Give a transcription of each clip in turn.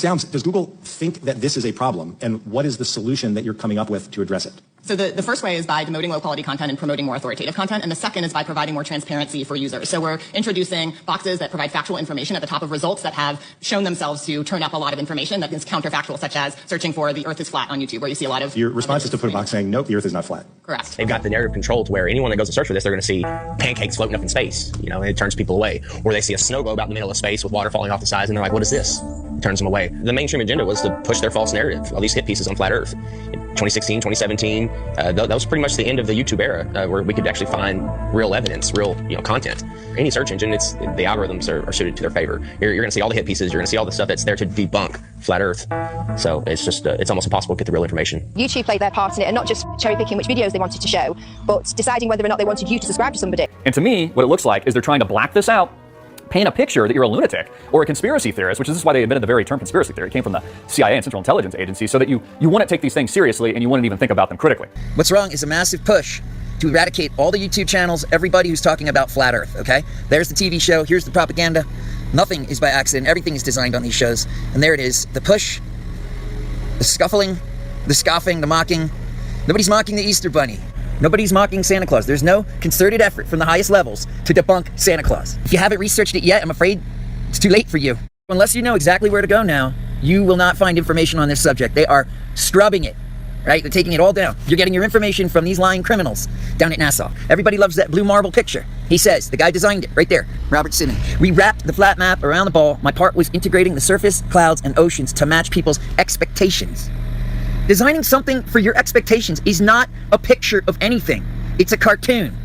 Sounds, does Google think that this is a problem, and what is the solution that you're coming up with to address it? So the first way is by demoting low-quality content and promoting more authoritative content, and the second is by providing more transparency for users. So we're introducing boxes that provide factual information at the top of results that have shown themselves to turn up a lot of information that is counterfactual, such as searching for the Earth is flat on YouTube, where you see a lot of... Your response is to put a box saying, nope, the Earth is not flat. Correct. They've got the narrative control to where anyone that goes to search for this, they're going to see pancakes floating up in space, you know, and it turns people away. Or they see a snow globe out in the middle of space with water falling off the sides, and they're like, what is this? It turns them away. The mainstream agenda was to push their false narrative, all these hit pieces on flat Earth. In 2016, 2017, that was pretty much the end of the YouTube era, where we could actually find real evidence, real content. Any search engine, the algorithms are suited to their favor. You're going to see all the hit pieces. You're going to see all the stuff that's there to debunk flat Earth. So it's just it's almost impossible to get the real information. YouTube played their part in it, and not just cherry picking which videos they wanted to show, but deciding whether or not they wanted you to subscribe to somebody. And to me, what it looks like is they're trying to black this out, paint a picture that you're a lunatic or a conspiracy theorist, which is why they invented the very term conspiracy theory. It came from the CIA and Central Intelligence Agency, so that you wouldn't take these things seriously and you wouldn't even think about them critically. What's wrong is a massive push to eradicate all the YouTube channels, everybody who's talking about flat Earth, okay? There's the TV show, here's the propaganda. Nothing is by accident, everything is designed on these shows. And there it is, the push, the scuffling, the scoffing, the mocking. Nobody's mocking the Easter Bunny. Nobody's mocking Santa Claus. There's no concerted effort from the highest levels to debunk Santa Claus. If you haven't researched it yet, I'm afraid it's too late for you. Unless you know exactly where to go now, you will not find information on this subject. They are scrubbing it, right? They're taking it all down. You're getting your information from these lying criminals down at Nassau. Everybody loves that blue marble picture. He says, the guy designed it, right there, Robert Simmons. We wrapped the flat map around the ball. My part was integrating the surface, clouds, and oceans to match people's expectations. Designing something for your expectations is not a picture of anything. It's a cartoon.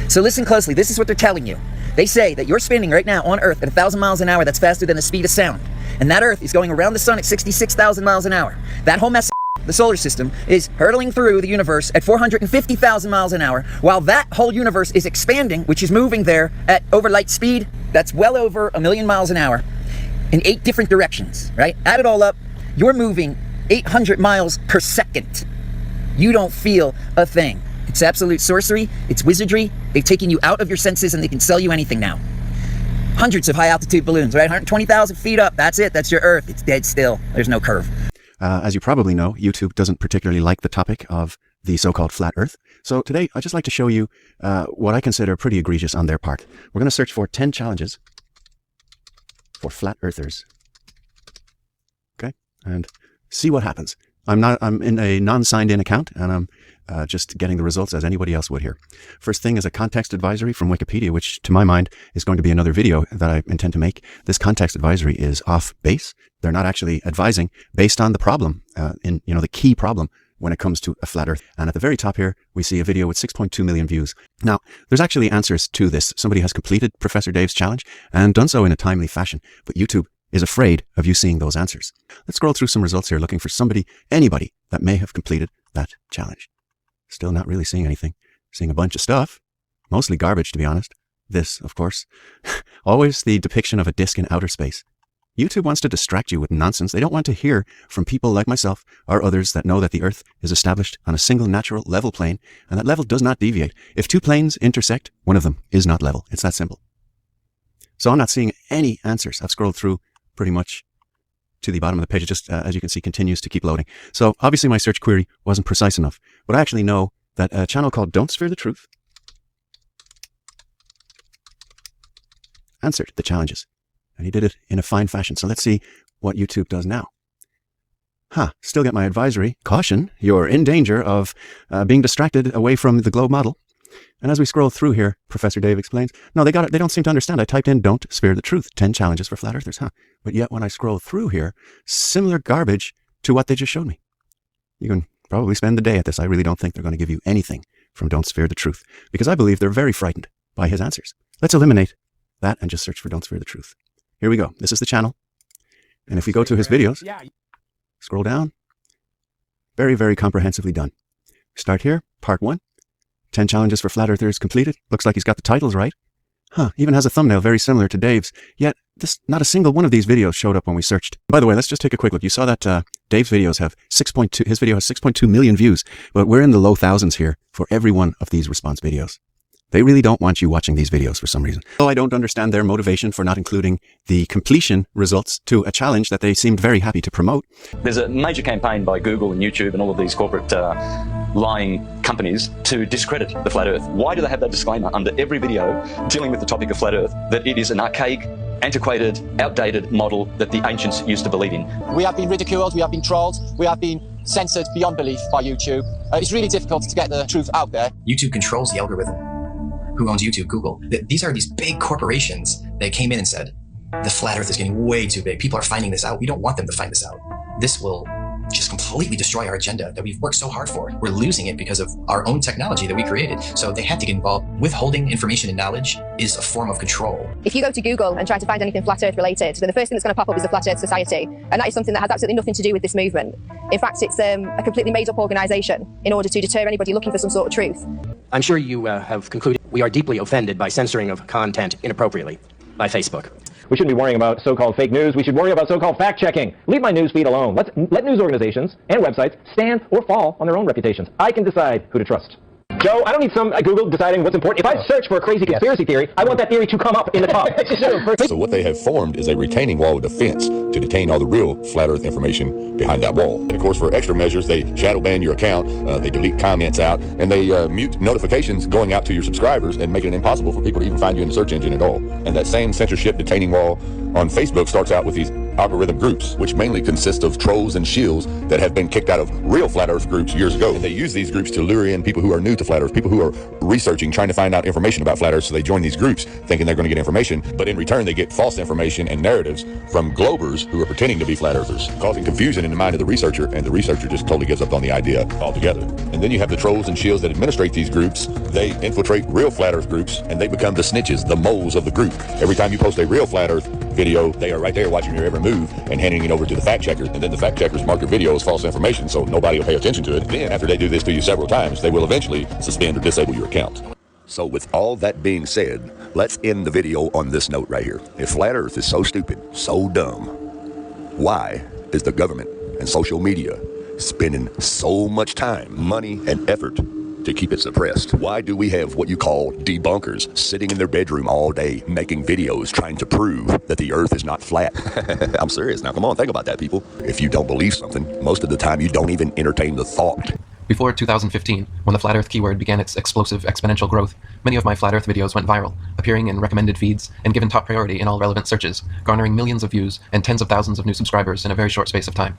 So listen closely. This is what they're telling you. They say that you're spinning right now on Earth at 1,000 miles an hour. That's faster than the speed of sound. And that Earth is going around the sun at 66,000 miles an hour. That whole mess, the solar system, is hurtling through the universe at 450,000 miles an hour, while that whole universe is expanding, which is moving there at over light speed. That's well over 1,000,000 miles an hour in 8 different directions, right? Add it all up, you're moving 800 miles per second. You don't feel a thing. It's absolute sorcery. It's wizardry. They've taken you out of your senses and they can sell you anything now. Hundreds of high altitude balloons, right? 120,000 feet up. That's it. That's your Earth. It's dead still. There's no curve. As you probably know, YouTube doesn't particularly like the topic of the so-called flat Earth. So today, I'd just like to show you what I consider pretty egregious on their part. We're going to search for 10 challenges for flat earthers. Okay? And see what happens. I'm in a non-signed in account, and I'm just getting the results as anybody else would here. First thing is a context advisory from Wikipedia, which to my mind is going to be another video that I intend to make. This context advisory is off base. They're not actually advising based on the problem, the key problem when it comes to a flat Earth. And at the very top here, we see a video with 6.2 million views. Now, there's actually answers to this. Somebody has completed Professor Dave's challenge and done so in a timely fashion, but YouTube is afraid of you seeing those answers. Let's scroll through some results here, looking for anybody that may have completed that challenge. Still not really seeing anything. Seeing a bunch of stuff, mostly garbage, to be honest. This, of course, always the depiction of a disk in outer space. YouTube wants to distract you with nonsense. They don't want to hear from people like myself or others that know that the Earth is established on a single natural level plane, and that level does not deviate. If 2 planes intersect, one of them is not level. It's that simple. So I'm not seeing any answers. I've scrolled through pretty much to the bottom of the page. It just, as you can see, continues to keep loading. So obviously my search query wasn't precise enough, but I actually know that a channel called Don't Sphere the Truth answered the challenges, and he did it in a fine fashion. So let's see what YouTube does now. Still get my advisory. Caution, you're in danger of being distracted away from the globe model. And as we scroll through here, Professor Dave explains, no, they got it. They don't seem to understand. I typed in Don't Sphere the Truth, 10 challenges for flat earthers. But yet when I scroll through here, similar garbage to what they just showed me. You can probably spend the day at this. I really don't think they're going to give you anything from Don't Sphere the Truth, because I believe they're very frightened by his answers. Let's eliminate that and just search for Don't Sphere the Truth. Here we go. This is the channel. And if we go to his videos, scroll down, very, very comprehensively done. Start here, part 1. 10 challenges for flat earthers completed. Looks like he's got the titles right. Even has a thumbnail very similar to Dave's. Yet, not a single one of these videos showed up when we searched. By the way, let's just take a quick look. You saw that Dave's videos have 6.2, his video has 6.2 million views, but we're in the low thousands here for every one of these response videos. They really don't want you watching these videos for some reason. Though I don't understand their motivation for not including the completion results to a challenge that they seemed very happy to promote. There's a major campaign by Google and YouTube and all of these corporate lying companies to discredit the flat earth. Why do they have that disclaimer under every video dealing with the topic of flat earth, that it is an archaic, antiquated, outdated model that the ancients used to believe in? We have been ridiculed, we have been trolled, we have been censored beyond belief by YouTube. It's really difficult to get the truth out there. YouTube controls the algorithm. Who owns YouTube? Google. These are these big corporations that came in and said, the flat earth is getting way too big. People are finding this out. We don't want them to find this out. This will just completely destroy our agenda that we've worked so hard for. We're losing it because of our own technology that we created. So they have to get involved. Withholding information and knowledge is a form of control. If you go to Google and try to find anything flat earth related, then the first thing that's going to pop up is the Flat Earth Society. And that is something that has absolutely nothing to do with this movement. In fact, it's a completely made up organisation in order to deter anybody looking for some sort of truth. I'm sure you have concluded we are deeply offended by censoring of content inappropriately by Facebook. We shouldn't be worrying about so-called fake news. We should worry about so-called fact-checking. Leave my news feed alone. Let news organizations and websites stand or fall on their own reputations. I can decide who to trust. Joe, I don't need some Google deciding what's important. If I search for a crazy conspiracy theory, I want that theory to come up in the top. So what they have formed is a retaining wall of defense to detain all the real flat earth information behind that wall. And of course, for extra measures, they shadow ban your account, they delete comments out, and they mute notifications going out to your subscribers and make it impossible for people to even find you in the search engine at all. And that same censorship detaining wall on Facebook starts out with these algorithm groups, which mainly consist of trolls and shills that have been kicked out of real flat earth groups years ago. And they use these groups to lure in people who are new to flat earth, people who are researching, trying to find out information about flat earth. So they join these groups thinking they're going to get information, but in return they get false information and narratives from globers who are pretending to be flat earthers, causing confusion in the mind of the researcher, and the researcher just totally gives up on the idea altogether. And then you have the trolls and shills that administrate these groups. They infiltrate real flat earth groups, and they become the snitches, the moles of the group. Every time you post a real flat earth video, they are right there watching your every move and handing it over to the fact checkers, and then the fact checkers mark your video as false information so nobody will pay attention to it. Then after they do this to you several times, they will eventually suspend or disable your account. So with all that being said, let's end the video on this note right here. If flat earth is so stupid, so dumb, why is the government and social media spending so much time, money, and effort to keep it suppressed? Why do we have what you call debunkers sitting in their bedroom all day making videos trying to prove that the earth is not flat? I'm serious. Now come on, think about that, people. If you don't believe something, most of the time you don't even entertain the thought. Before 2015, when the flat earth keyword began its explosive exponential growth, many of my flat earth videos went viral, appearing in recommended feeds and given top priority in all relevant searches, garnering millions of views and tens of thousands of new subscribers in a very short space of time.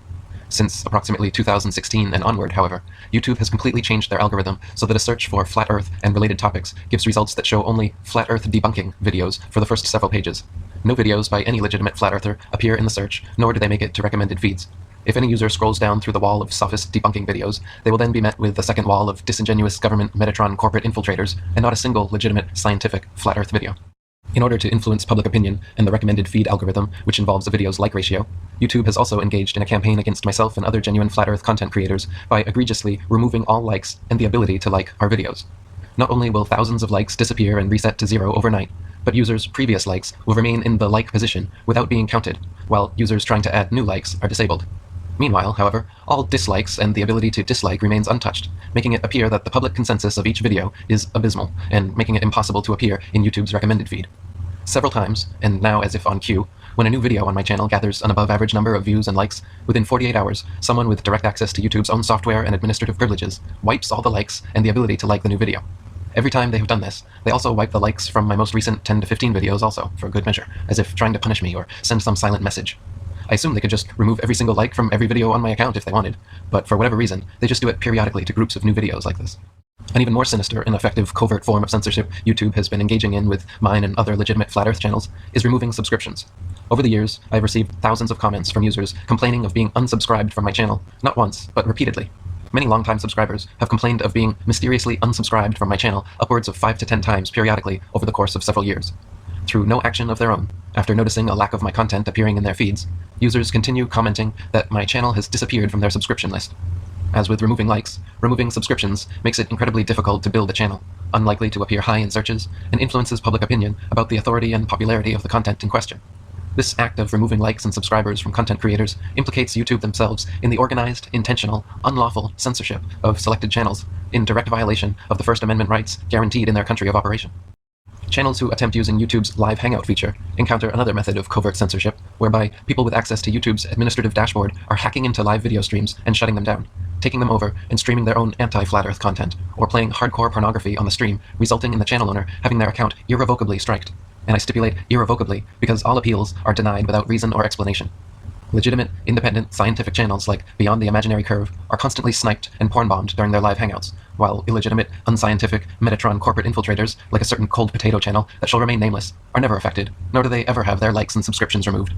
Since approximately 2016 and onward, however, YouTube has completely changed their algorithm so that a search for flat earth and related topics gives results that show only flat earth debunking videos for the first several pages. No videos by any legitimate flat earther appear in the search, nor do they make it to recommended feeds. If any user scrolls down through the wall of sophist debunking videos, they will then be met with a second wall of disingenuous government Metatron corporate infiltrators and not a single legitimate scientific flat earth video. In order to influence public opinion and the recommended feed algorithm, which involves a video's like ratio, YouTube has also engaged in a campaign against myself and other genuine flat earth content creators by egregiously removing all likes and the ability to like our videos. Not only will thousands of likes disappear and reset to zero overnight, but users' previous likes will remain in the like position without being counted, while users trying to add new likes are disabled. Meanwhile, however, all dislikes and the ability to dislike remains untouched, making it appear that the public consensus of each video is abysmal, and making it impossible to appear in YouTube's recommended feed. Several times, and now as if on cue, when a new video on my channel gathers an above-average number of views and likes, within 48 hours, someone with direct access to YouTube's own software and administrative privileges wipes all the likes and the ability to like the new video. Every time they have done this, they also wipe the likes from my most recent 10 to 15 videos also, for good measure, as if trying to punish me or send some silent message. I assume they could just remove every single like from every video on my account if they wanted, but for whatever reason, they just do it periodically to groups of new videos like this. An even more sinister and effective covert form of censorship YouTube has been engaging in with mine and other legitimate flat earth channels is removing subscriptions. Over the years, I've received thousands of comments from users complaining of being unsubscribed from my channel, not once, but repeatedly. Many longtime subscribers have complained of being mysteriously unsubscribed from my channel upwards of 5 to 10 times periodically over the course of several years. Through no action of their own, after noticing a lack of my content appearing in their feeds, users continue commenting that my channel has disappeared from their subscription list. As with removing likes, removing subscriptions makes it incredibly difficult to build a channel, unlikely to appear high in searches, and influences public opinion about the authority and popularity of the content in question. This act of removing likes and subscribers from content creators implicates YouTube themselves in the organized, intentional, unlawful censorship of selected channels, in direct violation of the First Amendment rights guaranteed in their country of operation. Channels who attempt using YouTube's live hangout feature encounter another method of covert censorship, whereby people with access to YouTube's administrative dashboard are hacking into live video streams and shutting them down, taking them over and streaming their own anti-Flat Earth content, or playing hardcore pornography on the stream, resulting in the channel owner having their account irrevocably striked. And I stipulate irrevocably because all appeals are denied without reason or explanation. Legitimate, independent, scientific channels like Beyond the Imaginary Curve are constantly sniped and porn-bombed during their live hangouts, while illegitimate, unscientific, Metatron corporate infiltrators like a certain cold potato channel that shall remain nameless are never affected, nor do they ever have their likes and subscriptions removed.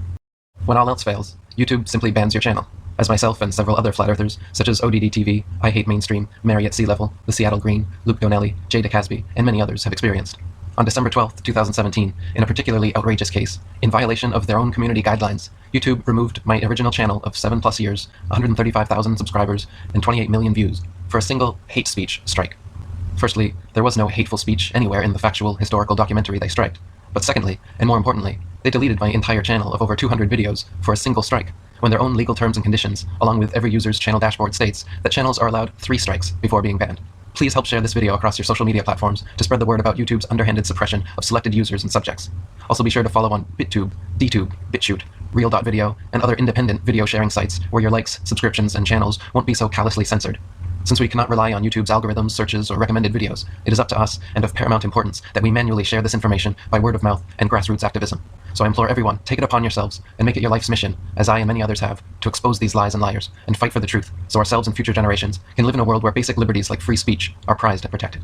When all else fails, YouTube simply bans your channel, as myself and several other flat earthers such as ODD TV, I Hate Mainstream, Mary at Sea Level, The Seattle Green, Luke Donnelly, Jay DeCasby, and many others have experienced. On December 12, 2017, in a particularly outrageous case, in violation of their own community guidelines, YouTube removed my original channel of 7+ years, 135,000 subscribers, and 28 million views for a single hate speech strike. Firstly, there was no hateful speech anywhere in the factual historical documentary they striked. But secondly, and more importantly, they deleted my entire channel of over 200 videos for a single strike, when their own legal terms and conditions, along with every user's channel dashboard, states that channels are allowed 3 strikes before being banned. Please help share this video across your social media platforms to spread the word about YouTube's underhanded suppression of selected users and subjects. Also be sure to follow on BitTube, DTube, BitChute, Real.video, and other independent video sharing sites where your likes, subscriptions, and channels won't be so callously censored. Since we cannot rely on YouTube's algorithms, searches, or recommended videos, it is up to us and of paramount importance that we manually share this information by word of mouth and grassroots activism. So I implore everyone, take it upon yourselves and make it your life's mission, as I and many others have, to expose these lies and liars and fight for the truth so ourselves and future generations can live in a world where basic liberties like free speech are prized and protected.